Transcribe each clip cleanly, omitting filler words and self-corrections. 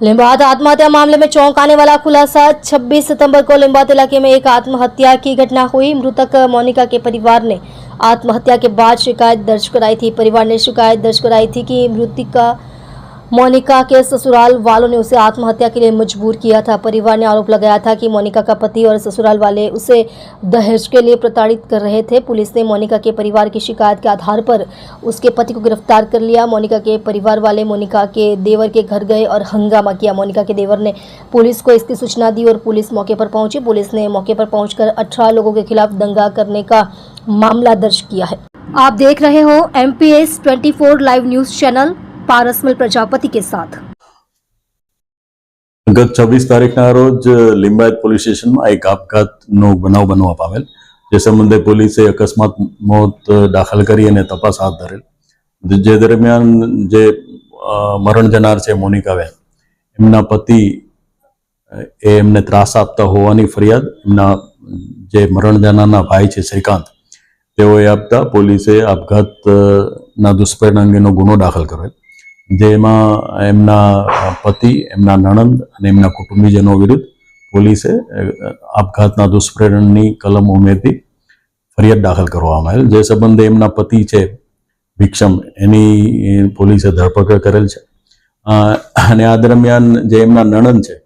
लिम्बात आत्महत्या मामले में चौंकाने वाला खुलासा। 26 सितंबर को लिम्बात इलाके में एक आत्महत्या की घटना हुई। मृतक मोनिका के परिवार ने आत्महत्या के बाद शिकायत दर्ज कराई थी। परिवार ने शिकायत दर्ज कराई थी कि मृतका मोनिका के ससुराल वालों ने उसे आत्महत्या के लिए मजबूर किया था। परिवार ने आरोप लगाया था कि मोनिका का पति और ससुराल वाले उसे दहेज के लिए प्रताड़ित कर रहे थे। पुलिस ने मोनिका के परिवार की शिकायत के आधार पर उसके पति को गिरफ्तार कर लिया। मोनिका के परिवार वाले मोनिका के देवर के घर गए और हंगामा किया। मोनिका के देवर ने पुलिस को इसकी सूचना दी और पुलिस मौके पर पहुंची। पुलिस ने मौके पर पहुंचकर 18 लोगों के खिलाफ दंगा करने का मामला दर्ज किया है। आप देख रहे हो MPS 24 live news channel Parasmal Prajapati के साथ। ગત 26 તારીખના રોજ લિંબાયત પોલીસ સ્ટેશનમાં એક આપઘાતનો બનાવ બનવા પામેલ, જે સંબંધે પોલીસે અકસ્માત મોત દાખલ કરી અને તપાસ હાથ ધરેલ। જે દરમિયાન જે મરણ જનાર છે મોનિકાબેન, એમના પતિ એમને ત્રાસ આપતા હોવાની ફરિયાદ એમના જે મરણ જનારના ભાઈ છે શ્રીકાંત, તેઓએ આપતા પોલીસે આપઘાતના દુષ્પ્રેરણા અંગેનો ગુનો દાખલ કરેલ, જેમાં એમના પતિ, એમના નણંદ અને એમના કુટુંબીજનો વિરુદ્ધ પોલીસે આપઘાતના દુષ્પ્રેરણની કલમ ઉમેરતી ફરિયાદ દાખલ કરવામાં આવેલ। જે સંબંધે એમના પતિ છે ભીક્ષમ, એની પોલીસે ધરપકડ કરેલ છે। અને આ દરમિયાન જે એમના નણંદ છે,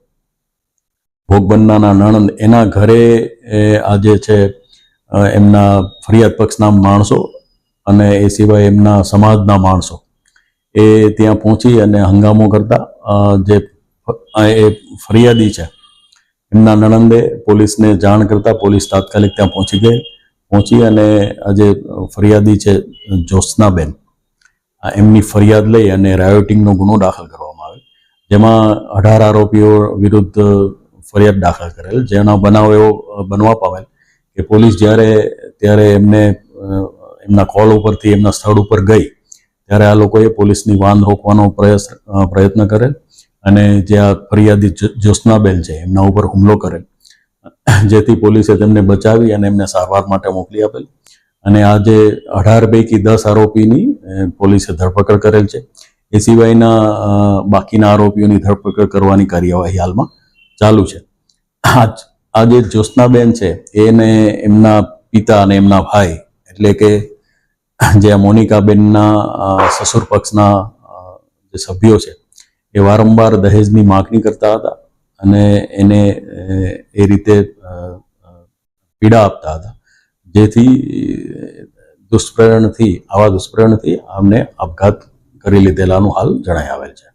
ભોગ બનનારના નણંદ, એના ઘરે આ જે છે એમના ફરિયાદ પક્ષના માણસો અને એ સિવાય એમના સમાજના માણસો એ ત્યાં પહોંચી અને હંગામો કરતા જે એ ફરિયાદી છે એમના નણંદે પોલીસને જાણ કરતા પોલીસ તાત્કાલિક ત્યાં પહોંચી અને આ જે ફરિયાદી છે જ્યોત્સનાબેન, એમની ફરિયાદ લઈ અને રાયોટિંગનો ગુનો દાખલ કરવામાં આવે, જેમાં 18 આરોપીઓ વિરુદ્ધ ફરિયાદ દાખલ કરેલ। જેનો બનાવ એવો બનવા પામેલ કે પોલીસ ત્યારે એમને એમના કોલ ઉપરથી એમના સ્થળ ઉપર ગઈ ત્યારે આ લોકોએ પોલીસની વાન રોકવાનો પ્રયત્ન કરેલ અને જે આ ફરિયાદી જ્યોત્સનાબેન છે એમના ઉપર હુમલો કરેલ, જેથી પોલીસે તેમને બચાવી અને એમને સારવાર માટે મોકલી આપેલ। અને આ જે 18 પૈકી 10 આરોપીની પોલીસે ધરપકડ કરેલ છે। એ સિવાયના બાકીના આરોપીઓની ધરપકડ કરવાની કાર્યવાહી હાલમાં ચાલુ છે। આ જે જ્યોત્સનાબેન છે એને એમના પિતા અને એમના ભાઈ એટલે કે જે મોનિકાબેનના સસુર પક્ષના જે સભ્યો છે એ વારંવાર દહેજની માગણી કરતા હતા અને એને એ રીતે પીડા આપતા હતા, જેથી આવા દુષ્પ્રેરણથી આમને આપઘાત કરી લીધેલાનું હાલ જણાઈ આવેલ છે।